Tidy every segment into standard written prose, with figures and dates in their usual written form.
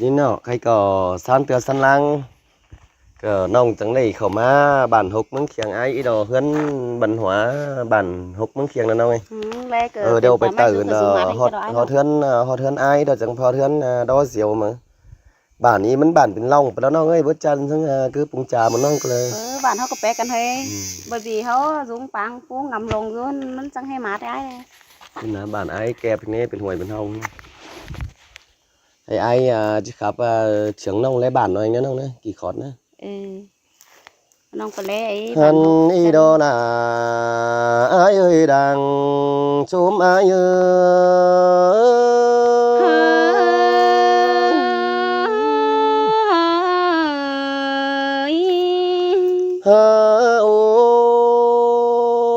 นี่เนาะใครก็สานเตือสันลังก็น้องจังได้เข้ามาบ้านหกเมืองเคียงไอ้อีดอเฮือนบันหัวบ้านหกเมืองเคียงนั่นเนาะไงเดี๋ยวไปตื่นฮอเทือนฮอเทือนไอ้เดี๋ยวจังพอเทือนดอเสียวมาบ้านนี้มันบ้านเป็นร่องไปแล้วน้องเอ้ยบ่จันทั้งคือปุงจามันน้องก็เลยบ้านเขาก็แปลกันเฮ้bởi vìเขาdùngปังปูงำลงอยู่มันจังให้หมาได้นี่นะบ้านไอ้แกเป็นนี่เป็นห่วยเป็นเฮาไอ้จะขับเฉียงน้องlấy bản rồi nhớน้องนะกี่ขอดนะน้องก็เลยไอ้ hắn đi đó là ai ơi đang chôm ai ơi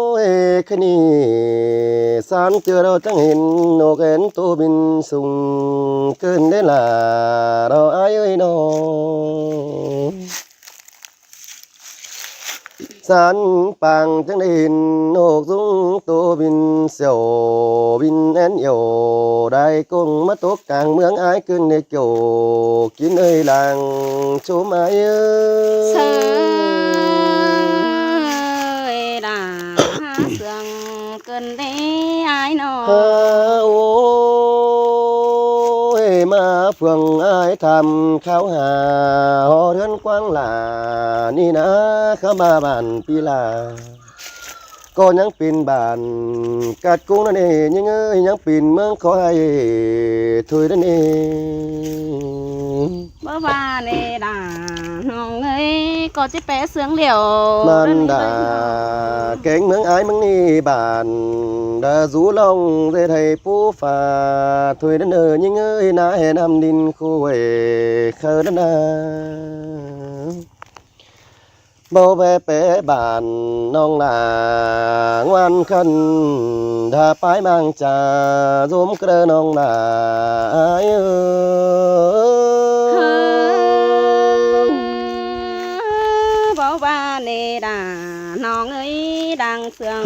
ôi cái này sáng chưa đâu chẳng hình nô kén tô bình sùng cơn đấy là đó ai ơi nó sán pàng chẳng đền nộp dung tô bin xẻo bin én yêu đại cung mất tốt càng mướng ái cơn để kiểu kín ơi làng chôm ai ơi sơi đà sương cơn để ai nó ôi mà phường ai thầm khao hà họ đơn quang là ni na khá ba bàn pi là có những pin bàn cắt cũng nó nè nhưng ơi những pin mương khó hay thôi đó nè bơ ba nè đà nong ơi có chiếc bé sướng liều man đà cánh mương ái mương ni bàn đã rú lòng dê thầy phú phà thôi đó nè nhưng ơi na hè nam đinh khô về khờ đó nè bao bé bé bàn nong là ngoan khăn đà phái mang trà dôm cơ nong là ai bao ba nè đà nong ơi đang sương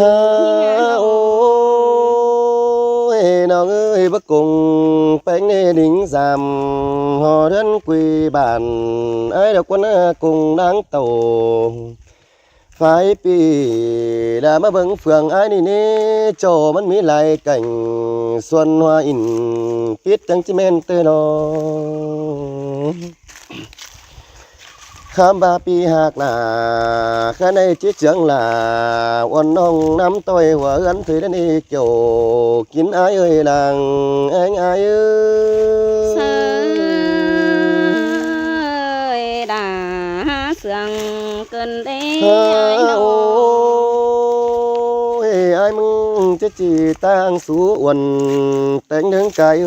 ôi nong ơi bất cùng bánh đính giảm họ đến quỳ bản ai đâu quân cùng đáng tàu phải pi đã mà vững phường ai đi nè choมันมีlại cảnh xuân hoa in biết trắng chim en tê nó khám ba pi hạc là cái này chiếc trưởng là quân nông nắm tôi hòa gắn thì đến đi kiểu kín ai ơi làng anh ai ơi sơi đà sương cơn đê ai mừng chết chỉ tang sú quần đánh đứng cái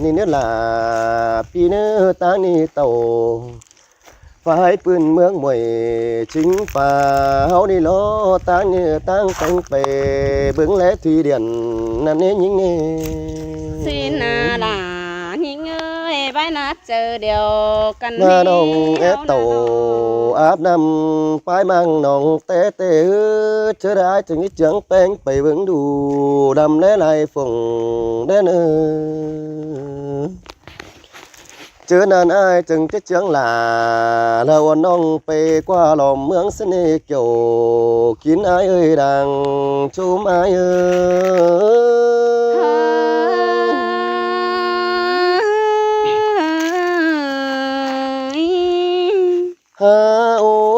ni nữa là pi nữa tang ni tàu phảiปืน mương mùi chính và hậu đi lo tang như tang canh về bướng lẽ thủy điển là nên những nghe xin là những ơi bãi nát chờ điều cần na nong ép tàu áp năm phải mang nong té té chớ đã chừng ít chẳng bén bày vững đủ đầm lẽ lại phồng đến chớ nên ai chừng chết chẳng là lâu nong pe qua lòng mương sân kiểu kín ai ơi đang chôm ai ơi ôi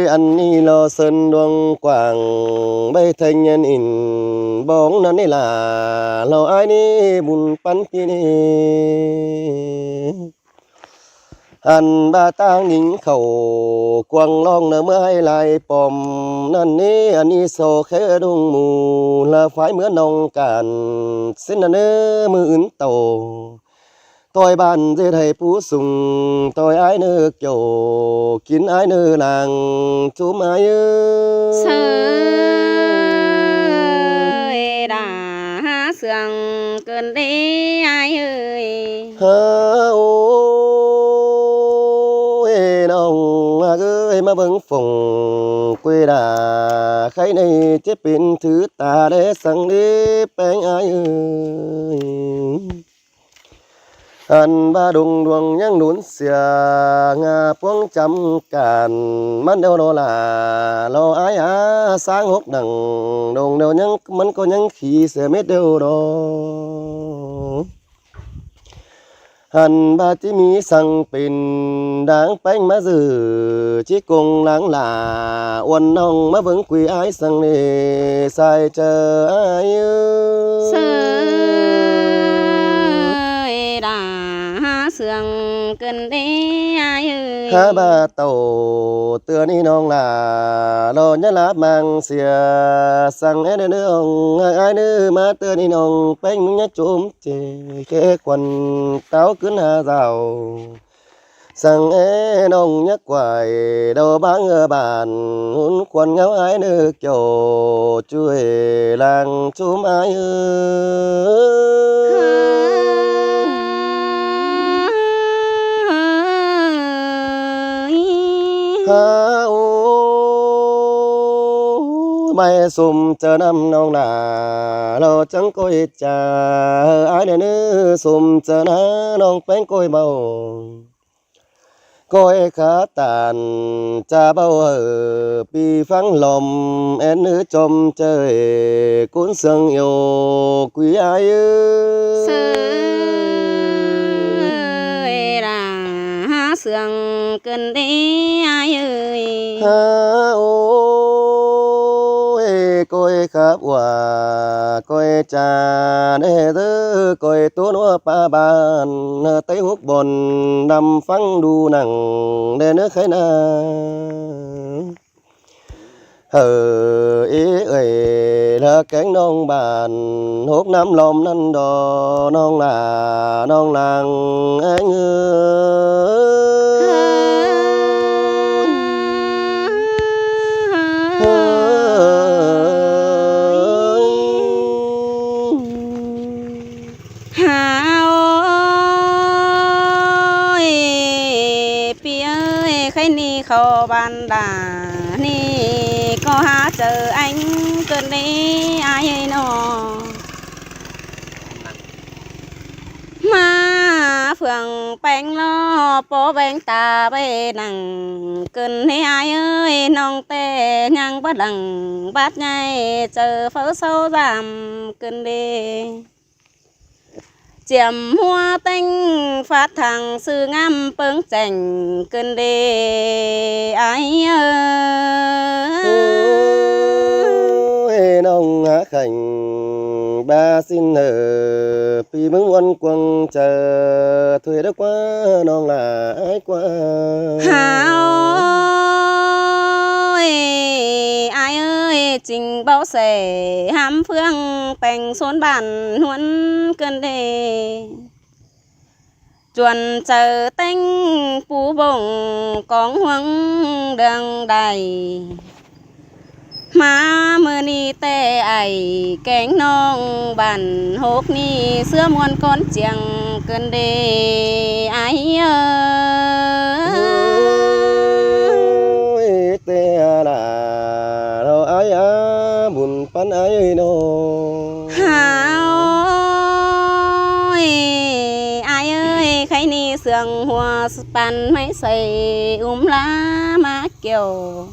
anh đi lo sơn đoan quảng bay thanh nhân in bóng nó này là lo ai đi buồn bắn kia đi anh ba tang nín khẩu quăng long nở mưa hay lại pòmนั่นนี่อันนี้โซแค่ดงมูlà phải mưa nông cạn xin là nơ mưa ứng tàu tôi bàn dê thầy phú sùng tôi ái nơ kiểu kín ái nơ làng chôm ai sơi đà sương cơn đê ai ơi ôi nong ơi mà vững phồng quê đà khay này chết bên thứ ta để sang đi bánh ai ơi อันบาดงดวงยังหนุนเสียงาพวงจำการมันเดียวโนลาเราอายอาสร้างหกดังดงเดียวยังมันก็ยังขี่เสียเม็ดเดียวดอกหันบาที่มีสั่งเป็นดังแป้งมาสื่อชิกงหลังหลาอ้วนน้องมาเบิ่งกุยอายสั่งเนใส่เจออายเสยด่าเสื่องเกินเด้อายเอ้ย ฮาบาโตเตือนนี่น้องลาโลญะลามังเสียสั่งไอ้เนื้อองไอ้เนื้อมาเตือนนี่น้องเป็นมึงจะจุ่มเจแค่ควันเต้าขึ้นหาเจ้าสั่งไอ้น้องยักไหวดอกบางบานหุ่นควันเงาไอ้เนื้อโจช่วยลางจุ่มไอ้ฮาโอไม่สุ่มเจอนำน้องนาเราจังก้อยจ่าไอ้เนื้อสุ่มเจอนะน้องเป็นก้อยเบาก้อยขาตานจะเบาปีฟังลมเอ็นเนื้อจมเจยกุนเสืองอยู่กุยไอ้เสยด่าเสื่องเกินเด้อายเอ้ย ฮาโอก้อยครับว่าก้อยจาเด้อก้อยตัวนัวปลาบานเตยหุกบนดำฟังดูหนังเด้อเนื้อไข่นาเออเอ้ยละแกงน้องบานหกน้ำลมนั่นดอน้องลาน้องลางเอ้เงหาโอ้ยปีเอ้ยใครนี่เขาบันดานี่ก็หาเจอanh cơn đi ai ơi nó mà phường bánh lo bố bánh ta bê nằng cơn đi ai ơi nong tê nhang bắt đằng bắt nhai chờ phớ sâu giảm cơn đi chiếm hoa tinh phát thằng sư ngắm bướng chành cơn đi ai ơi nông ngã khảnh ba xin ở vì mừng quân quân chờ thuê đó quá non là ai quá hà ơi ai ơi trình bao sẻ hàm phương bành xốn bản huấn cơn đề chuồn chờ tinh phú bồng con hoang đường đầy má mơ ni tê ai cánh nong bàn hốc ni xưa muôn con chiang cơn đề ai ơi tê là đâu ai á buồn pan ai nó ai ơi khay ni sương hoa pan mấy xây lá má kiều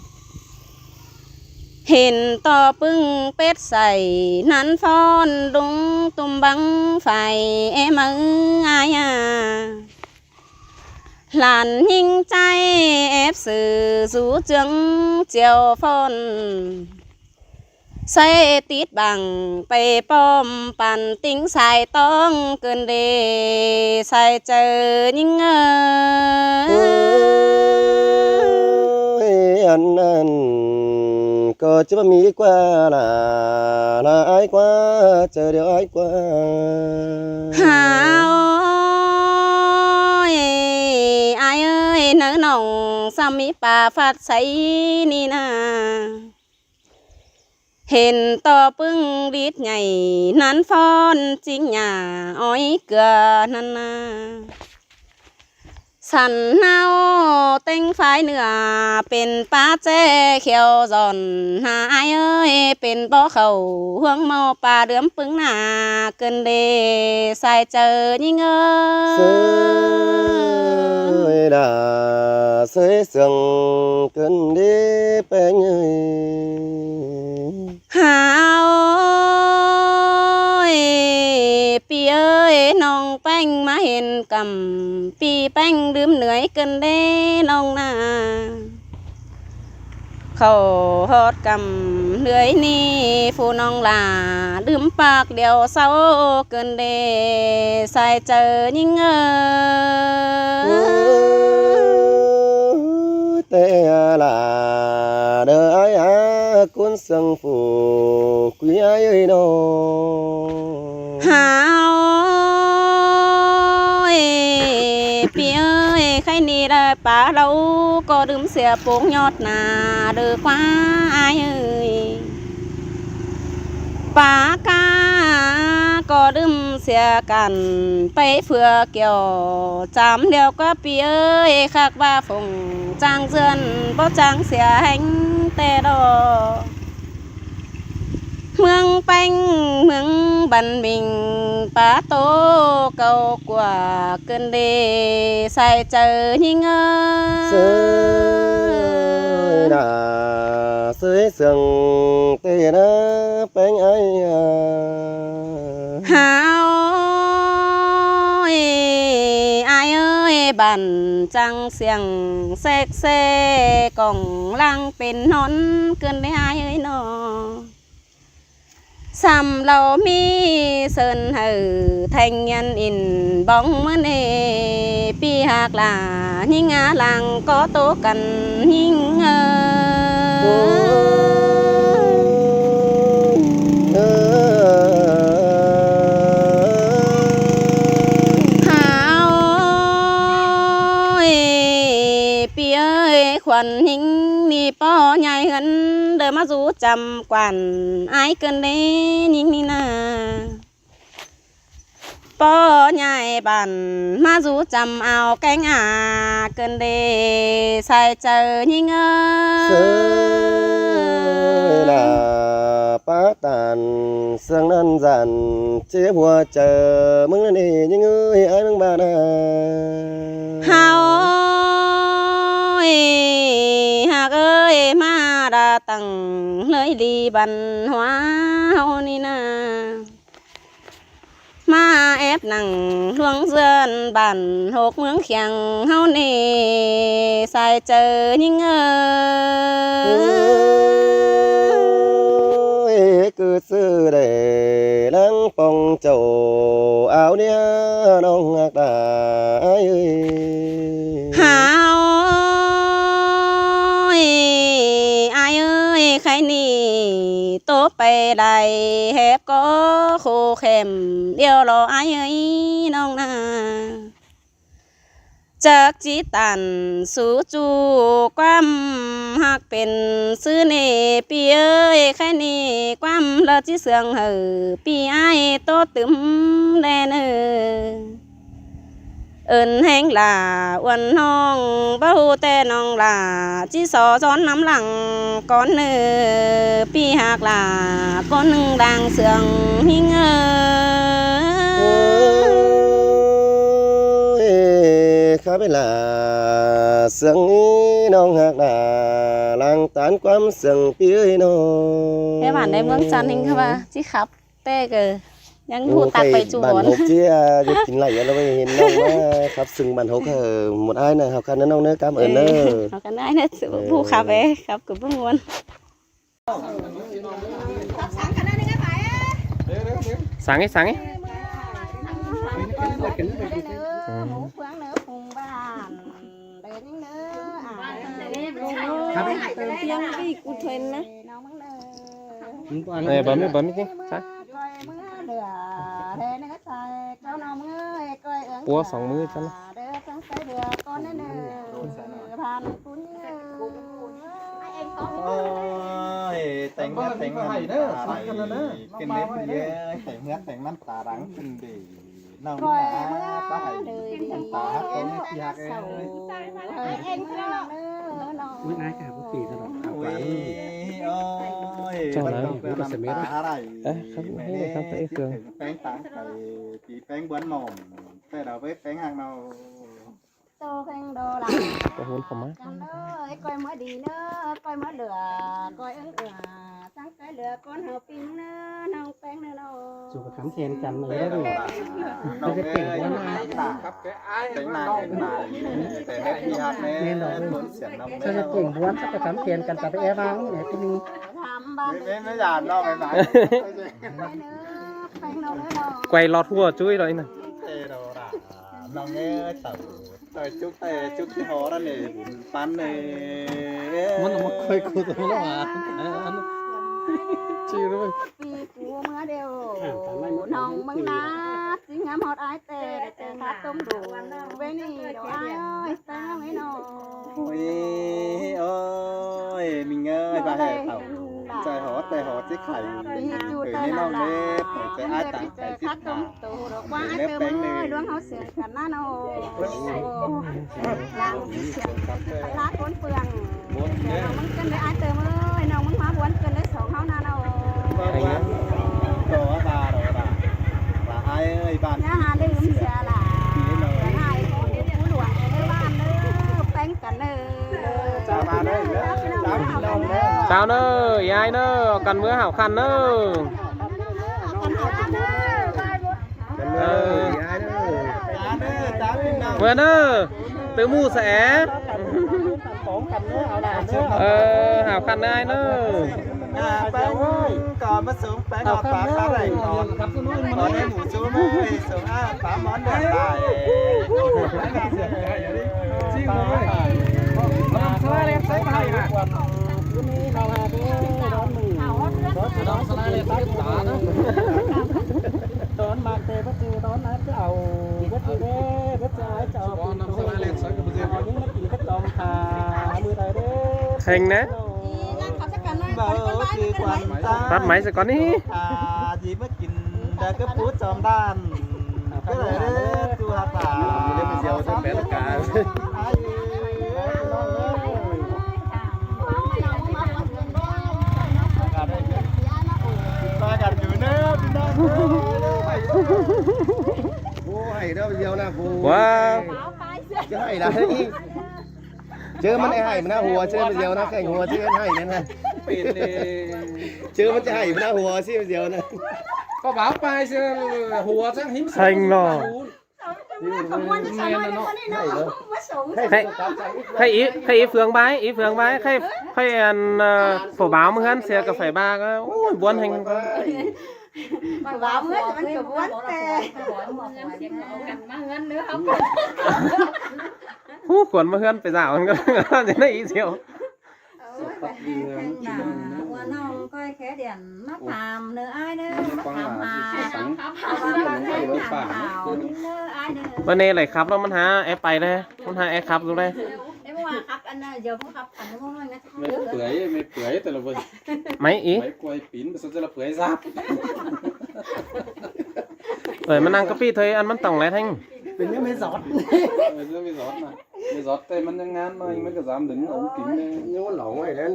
เห็น ต่อ ปึ้ง เป็ด ใส่ นั้น ฟ้อน ดุง ตุ่ม บัง ไฟ มือ อายาหลาน ยิง ใจ เอฟ สื่อ สู่ จึง เจียว ฟ้อน ใส่ ติด บัง ไป ป้อม ปั่น ติ้ง สาย ต้อง เกิน เด ใส่ เจอ ยิง อันนั้นก็จะมีกว่าละอายกว่าเจอเดี๋ยวอายกว่าหาเอ้ยเนื้อหนองสามีป่าฟัดใสนี่นาเห็น ต่อ ปึ้ง ดีดใหญ่นั้นฟ้อนจริงหยาอ้อยเกลือนั่นนา สันเนาเต็งฝ่ายเหนือเป็นป้าแจ้เขียวจอนหายเอ้ยเป็นบ่อเขาห่วงเมาป่าเดือมปึงหนาเกินเดใส่เจอยิ่งเอ้ sơi đà sơi sương cơn đi bên người หาโอ้ยปีเอ้ยน้องแป้งมาเห็นกำปีแป้งดื่มเหนื่อยเกินเด้น้องนาเขาฮอดกำเหนื่อยนี่ฟูน้องลาดื่มปากเดียวเศร้าเกินเด้ใส่เจอยิ่งเออ tê là đời ai cuốn sương phủ quý ai ơi đâu หาโอ้ยปีเอ้ยใครนี่ได้ป่าเราก็ดื่มเสียโป่งยอดหนาเดือกว่าอายเอ้ยป่ากาก็ดื่มเสียกันไปเฟือเกี่ยวจำเดียวก็ปีเอ้ยคักว่าฝงจางเจือนบ่จางเสียแห่งแต่ดอ เมืองแป้งเมืองบันบิงป่าโตเก่ากว่าเกินเดใส่เจอยิ่งเอ sơi đà sơi sương tê đã bên ai หาโอ้ยอายเอ้ยบันจังเสียงเซกเซกล่องลังเป็นนอนเกินได้อายเอ้ยนอสำเรามีเสินหือแทงยันอินบ้องเมื่อเนปีหากลาหิงาลังก็โตกันหิงเอหาโอ้ยปีเอ้ยขวัญหิงนี่ป้อใหญ่เหินเดินมาสู่จำกวันอายเกินเด้ยิ่งนี่นาป้อใหญ่บันมาสู่จำเอาแกงอาเกินเดใส่เจอยิ่งเอ sơi là bá tàn sương đơn giản chế hoa chờ mừng đi những người ai mừng bà nà เฮาหากเอ้ยมาดาตังเลยดีบันหัวเฮานี่นามาแอบนั่งห่วงเสื้อนบันหกเมืองเขียงเฮานี่ใส่เจอยิ่งเออ cứ sư để nắng phong trầu áo nia nông ngạc đà ai ơi หาโอ้ยอายเอ้ยใครนี่โตไปได้แฮบก็โคเข้มเดียวรออายเอ้ยน้องนาจากจีตันสู่จูความหักเป็นซื้อเนปีเอ้ยใครนี่ความเราจีเสืองหือปีไอายโตตึมแดนเอิ้นแห้งหลาอ้วนน้องบ่ฮู้แต่น้องหลาจีสอซ้อนน้ำหลังก้อนเนื้อปีหากหลาก้อนหนึ่งดังเสืองหิงkhá biết là sương nông hạc đà lang tán quắm sương phía nó แค่บ้านในเมืองจันทร์เองค่ะว่าจีขับแต่ก็ยังพูดตักไปจวน bản hộp chia được chính lại nó mới hiện nông khắp sừng bản hộp một ai này học khăn nó nông nữa cảm ơn nữa เอากันได้นะผู้ขับเองขับกับผู้มวล sáng ấy sáng ấy หมูเฟืองเนื้อพุงบ้านเดินยังเนื้อ ครับ เติมเพียงพี่กูเทนนะน้องมังเนื้อ này bấm đi sáng มือเดือเทนก็ใส่เจ้าน้องมือก้อยเอิง búa sòng mưa cho nó เดือจังใส่เดือก้อนเนื้อผ่านปุ้นเนื้อไอเองต้อง ôi tành ngắt tành ngắt tà rắn cái nếp bia tành ngắt tành ngắt tà rắn kinh đi nông rồi đã đời đi sầu em nó nó อุ้ยนายแกผู้ปีตลอดครับ อุ้ หวาน ยโอ้ยอะไรแป้งตาไก่ปีแป้งบ้วนหนอมแต่เราไปแป้งhàng nào tô khen đồ là กระหุนเขามา Chăm ơi, coi mới đi nữa, coi mới lửa, coi ứng sáng cái lửa con hợp pin nữa, nông phèn nữa đâu. สู่กับคำเทียนกันเลยได้ดู น้องเอ้ยตาครับแกไอ้แต่งนางเป็นนายแต่ให้พี่ฮักแม่ต้นเสียงน้ำ ถ้าจะเก่งบ้วนสักกับคำเทียนกันกับไปแอร์บ้างเนี่ยที่นี่ Thăm ba ไม่หยาดน้องไม่ไหว phèn nữa, phèn đâu nữa đâu. ไกวรอดทั่วจุ้ยเลยนะ เตะเราด่าน้องเอ้ยเต่าจุกที่หอนั่นนี่ปั้นนี่ มันมาเคยคุยตัวแล้วอ่ะ ชื่อด้วย Vì của mưa đều, nông mừng ná, xin ngắm hot ái tè, để tè khát tôm đủ, bên đi đâu ai ơi, ta mấy nọ. โอ้ยโอ้ยมิงเอ้ยมาให้เต่าใจหอแต่หอที่ไข่ Vì chú เฮ้ย tè นี่น้อง là เล็บ là, ใจอ้าย để ต่าง bị ไก่ tè ที่ khát ขา tôm đủ, rồi qua ái tè mưa, luôn háo sườn cả ná nô. Đang sườn, phải lá cuốn phường. บนเยอะ Nông mừng cân để ái tè ơi, nông mừng hóa buồn cân để sổ háo ná nô. บางวันตัวบาเราด่าว่าไอ้เอ้ยบ้าน Nhá hà đi uống xe là, cả hai con đi cú luồng ở nơi ban nữa, bánh cả nơi. จ้ามาเลยเด้อจ้าพี่น้องเด้อ สาวเนอะยายเนอะกันเมื่อหาวคันเนอะ เออ จ้าเด้อจ้าพี่น้อง เมื่อเนอะตื้อหมูแส ของกันเนื้อเอาหลานเนื้อ เออหาวคันนายเนอะ แป้งก่อนมาสูงแป้งออกปากข้าไหลก่อนตอนนี้หมูซูมือสูงปลาหมอนเดือดตายจริงเลยมันสลายเลยใส่ไข่ฮะ นี่เราหาเด้ร้อนมือร้อนสลายเลยใส่ตาเนาะร้อนมาเตะพัดร้อนนะจะเอาพัดเด้พัดจะให้จะเอาน้ำสลายเลยใส่กับเสียเอายิ่งมากินพัดจอมขามือใดเด้ เฮงนะ คือควัน ตัดไหมสักก่อนนี้ จีมากินแต่ก็พูดจอมด้านก็เลยเด้อกูหักขาเดี๋ยวไปเดียวจะแปลกามากันอยู่เนอะพี่น้อง ผู้ให้เด้อเดียวนะผู้ ว้าว จะให้ได้อีกเจอมันไอ้ให้มันหน้าหัวเจอมันเดียวนะแข่งหัวที่ให้เนี่ยนะ ปิดเลย เจอมันจะให้มันหน้าหัวสิมันเดียวนะ ก็bảoไปเสียหัวจังหิม เฮงเนาะให้อีเฟืองใบอีเฟืองใบให้อันphổ báoมึงhắn xe cà phê baก็โอ้ยบ้วนเฮงก็ Mà bảo mới thì mình kiểu buồn tè. ฮู้ขวนมาเฮือนไปสาวมันก็จะได้อีเสียว Qua nông coi khé điện mắt phàm nữa ai nữa mắt phàm mà ai nữa วันนี้อะไรครับแล้วมันหาแอปไปเลยมันหาแอปครับดูเลย em qua khắp anh giờ cũng khắp anh không nói nghe ไม่เปื่อยไม่เปื่อยแต่ละวัน ไหมอี ไม่กล้วยปิ้นแต่จะละเปื่อยซับ เอ้ยมันนั่งกะปี้เธออันมันต้องอะไรทั้ง เป็นยังไม่สอน ไม่ใช่ไม่สอดนะไม่สอดแต่มันยังงานมามันก็สามถึงองกินเลย โยนหลงไว้นั่น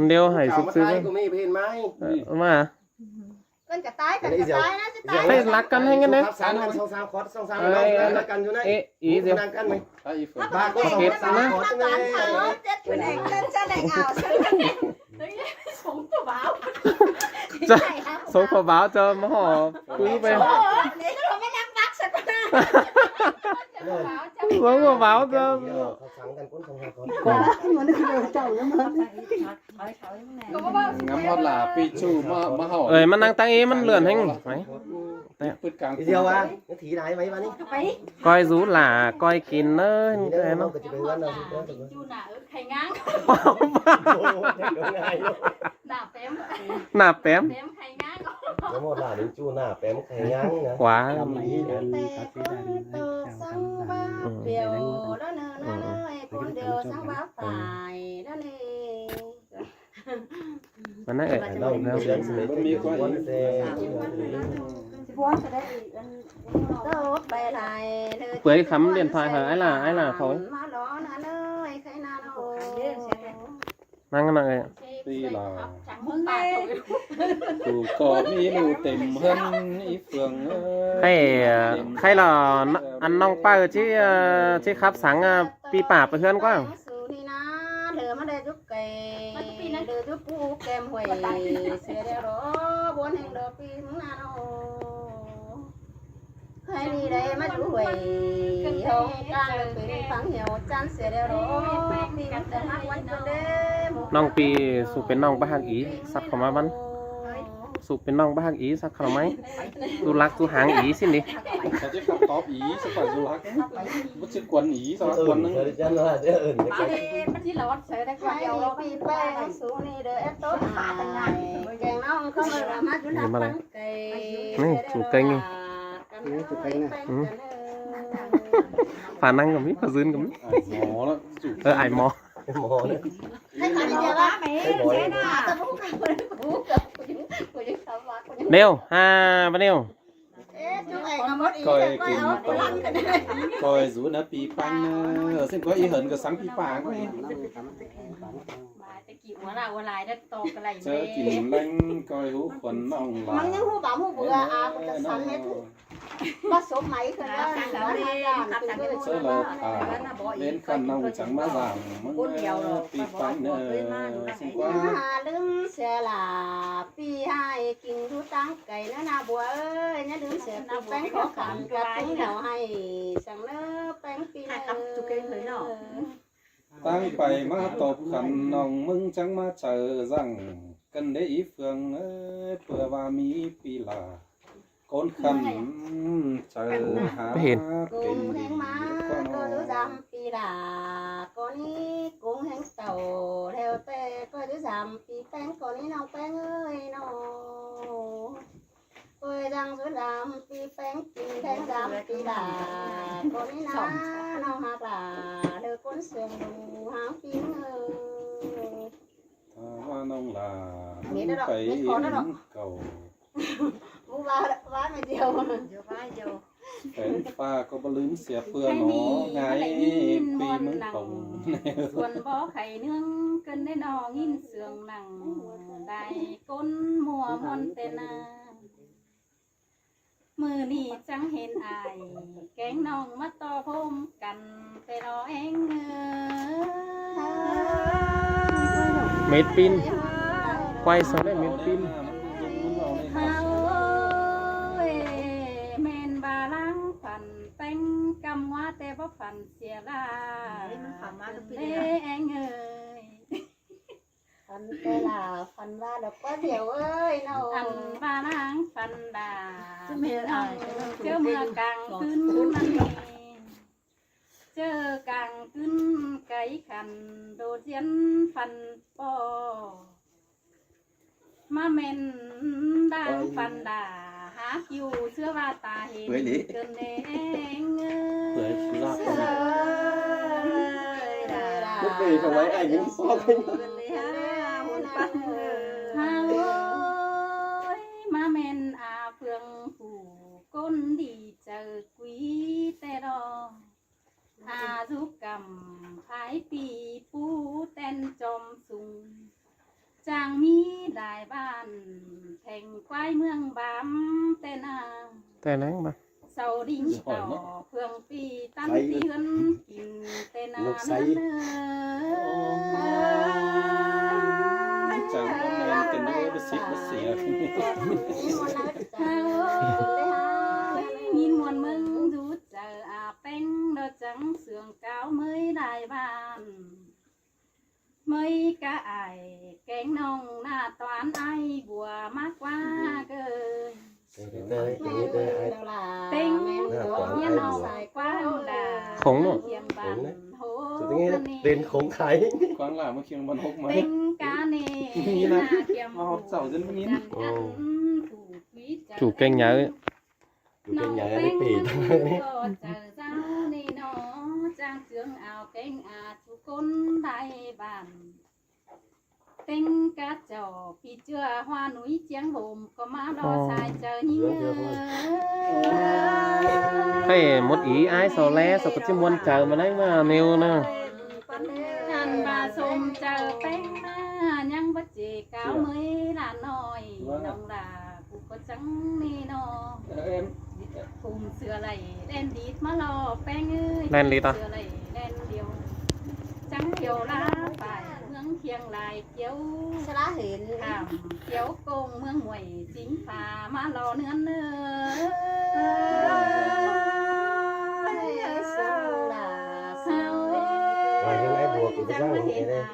เดียวให้ เก่า ซื้ มา อ ตายกูไม่เพนไหม มา con cả tái nó tái ให้รักกันให้กันนะ สามกันสองคอร์สสองน้องรักกันอยู่นะ เอ๊ะอีเดียว นั่งกันไหม ไอ้เฟื่อง บ้าก็สองสามคอร์สเลย chết chuyện này lên cha này ảo sống của báo จะส่งขอบ้าวจะมาห่อคุยไป để nó mới nắm bắt sao con ส่งขอบ้าวจะ เขาสั่งกันคนสองคอร์ส มันนี่คือเจ้ายังมัน งำฮอดหลาปีชูมาห่อ เอ้ยมันนั่งตั้งอีมันเลื่อนให้ไหม ปืดกลาง เดียวว่ะถีไหนไหมวะนี่ ก้อยรู้หล่าก้อยกินเนอะนี่ เด้ แก อน้อง เนาะ ก็จะไปวันเรา chu nở khay ngang หน้าแป๊ม em khay ngang แล้วหมดหลานนี่จูหน้าแป้มไข่ย่างนะ ขวา ทำไรกัน điều đó nè nó nói con điều sáng báo tài đó nè มันนั่งเอ้ย เราเดือนสิบมีกว่าวันเซ่ Vốn ở đây เปื่อยคำเรียนพายหาไอ้ล่ะเขานั่งกันเลย Tuy là dù có mi lù tìm hơn ý phường ใครหล่ออันน้องป้าที่ครับสังปีป่าไปเพื่อนกว่า đưa giúp phú kem huệ xe đeo đó bốn hàng đồ pi muốn nào hay đi đây mà chú huệ không can được bị phẳng nhiều chăn xe đeo đó đi bắt tên hát quanh cho đêm น้องปีสุเป็นน้องบ้านอีสักเข้ามาบ้านสุเป็นน้องบ้านอีสักเข้าไหมดูรักดูหางอีสินี่ Sao chứ không có ý sao phải du lắc bất chứ quần ý sao quần nó chân là để ẩn chỉ là bắt xe đấy qua dầu pi pe xuống đi để ép tốt kèn nó không là má chú làm bắn cây chủ kênh này phản năng cầm mít và dưng cầm mít mỏ đó chủ ไอ้หมอ mồ đấy nêu ha bên nêu coi kìm coi rú nó pi phanh ở xem có ý hận cái sáng pi phá có chơi kìm lanh coi hú quần nòng là những hú bảo hú bữa một sắn hết bắt số máy thôi đó chơi là đến khăn nòng chẳng má giảm pi phanh xem quá đứng xe là pi hai kinh thu tăng cày nó nào bùa ơi nhá đứng xe pi bánh khó khăn cả tính nào hay chẳng nó bánh pi tăng phải má tộc khăn nòng mưng chẳng má chờ rằng cần để ý phương ơi vừa và mi pi là con khăn chờ há cùng hẹn má có đứa giảm pi là con ní cũng hẹn tàu theo tê có đứa giảm pi bánh con ní nòng bánh ơi nó tôi đang dưới làm pi bánh pi bánh giảm pi là con ní ná nó hoặc là đưa con sườn đủ háo pin ơi hoa nông là Nghĩ đó đó, phải biết con đó đó. cầu mua vá mày điều phải pha có bao lưỡng xẻ bừa nó ngay pi mướn phòng ส่วนบ่ไข่เนื้องเกินได้นองินเสืองหนังได้ก้นมัวมนเตนามือนี่จังเห็นอายแกงน้องมาต่อพมกันแต่รอเองเม็ดปินquay sao đấy ม็ดปิน เฮาแม่นบาลังฝันแต่งกำว่าแต่บ่ฝันเสียลาเด้เองเอ้ย phần đây là phần ba được quá nhiều ơi อัน nào บาลังฝันดาเจ้าเมื่อกลางคืนมันมีเจอกลางคืนไก่ขันโดดเย็นฟันปอมาเมนดังฟันดาหาอยู่เชื่อว่าตาเห็นเกินเองเอ้ย lúc gì phải mấy anh những so với เฮามาเมนอาเฟืองผูก้นดีเจอกุยแต่รออาทุกกรรมภายปีปูเต้นจอมสุงจางมีได้บ้านแห่งควายเมืองบามแต่นา แต่ไหนมา เสาดิ่งต่อเฟืองปีตั้นปีเฮือนกินแต่นาเนื้อ chẳng có nên tình yêu bất xịt bất xỉa เฮายินมวนมึงดูเจออาเป็งดอจังเสืองเก้าเมยได้บ้านเมยกะไอแกงน้องหน้าตอนไอบัวมากกว่าเกิน เป็งเนี่ยน้องกว้างดา khủng rồi เทียมบันโห tôi nghe tên khủng khải quán là một khiêng bắn hốc เป็ mấy งกาเนนาเทียม mà họp sầu dân vẫn nhìn กันกันถูกวิจาร chủ kênh nhớ chủ น้อง kênh nhà เป็ đấy ง tỉ ก็เจอเจ้านี่น้อจางเจืองเอาแกงอาทุกคนได้บ้าน tinh cá trò phi chưa hoa núi chiếng hùm có má đo xài chờ nhìn Thế một ý ai sao lẽ sao có chứ muốn chờ mà đấy mà nêu nè. ăn bà xôm chờ bánh nhang bất chỉ cáo mới là nồi nồng là cũng có trắng nê nó em phùm sửa lầy đen đít má lo bánh ơi Đen đít à? sửa lầy đen điều trắng điều lá phải hướng thiêng lại chiếu lá hiện thảm chiếu công mương nguội chính phà má lo nương Rồi cái này buộc cái răng này đây.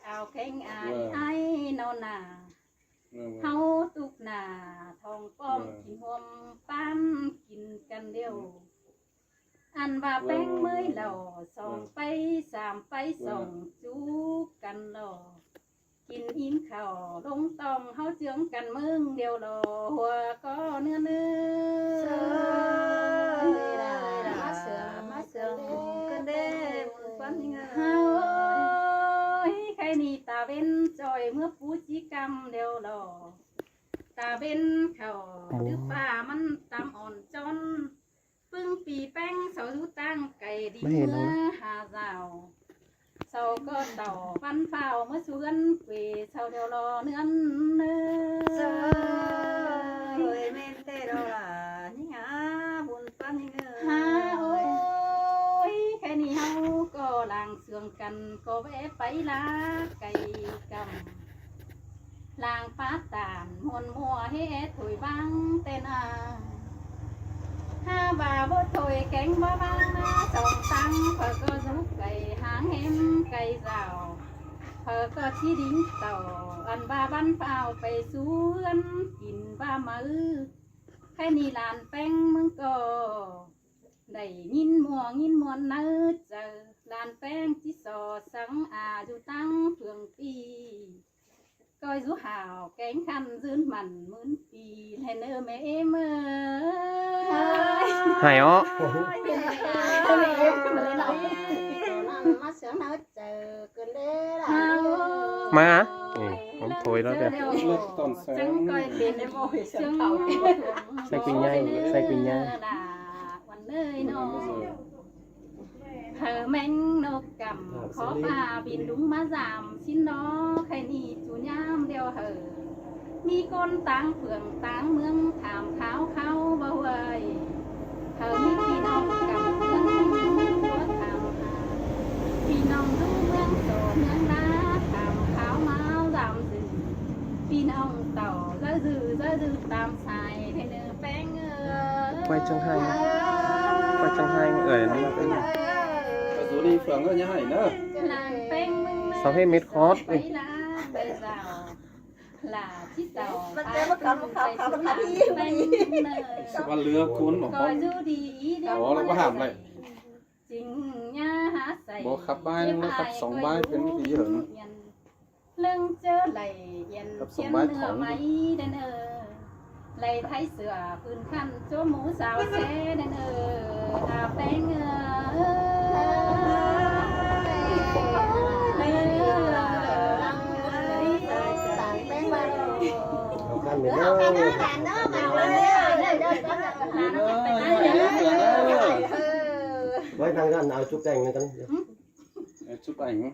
khao kênh ai nó nà hau tục nà thong pomกินหอมปั้นกินกันเดียวอันว่าแป้งเมื่อยหล่อส่องไปสามไปส่องจูกันหล่อกินอิ่มข้าวลงตองเฮาเจืองกันมึงเดียวหล่อหัวก็เนื้อกันเด้ฟันเฮาใครนี่ตาเว้นจอยเมื่อปูจิกรรมเดียวหล่อตาเว้นเขาดื้อป่ามันตามอ่อนจนปึ้งปีแป้งเสาดูตั้งไก่ดิเมื่อหาเจ้าเสาก็เต่าฟันเฝ้าเมื่อชวนเวเสาเดียวรอเนื้อนเนื้อเมนเตโรล่ะนี่ฮะบุญปันนี่ฮะโอ้ยแค่นี้เฮาก็ลางเสื่องกันก็แวะไปลาไก่กำลางป้าตานมวนมัวเฮ็ดถอยบังเต้นha bà bố thôi cánh bó băng trồng tăng phở có giúp cày háng em cày rào phở có chi đính tàu ăn ba bắn phaoไปxuốngกินba mứ khai ni làn bánh mưng cò đầy nhìn mua nơ chờ làn bánh chỉ sò sáng dù tăng phường pi coi rú hào cánh khăn dương mặn mướn pi hay nơ mẹ em ơi Hay ó. Má á? Ừ, không thôi đó kìa. lúc toàn sáng Xay quỳnh nhai. Thờ manh nô cầm khó pha biên đúng má giảm xin nó khai ni chú nhám đeo hờ mi con táng phường táng mương thảm kháo kháo bao ơi thờ mi phi nông cầm mương chúa thảm phi nông du mương sổ mương đá thảm kháo máu giảm rừng phi nông tàu dơ dư tam xài thay nơ bánh Quay chương 2. Quay chương 2 ở nó rồi đi phường ở nhà hải nữa sao hết mét khót đi. sao ba lừa cuốn mà con đó là có hàm này bố khắp bài nó khắp sóng bàiเป็นcái gì hưởng lưng chớ lầy yên chiến nửa máy đến lầy thấy sửaปืนขั้นchỗ mũ xào xe đến à bánh với thằng anh nào chụp cảnh này con chụp ảnh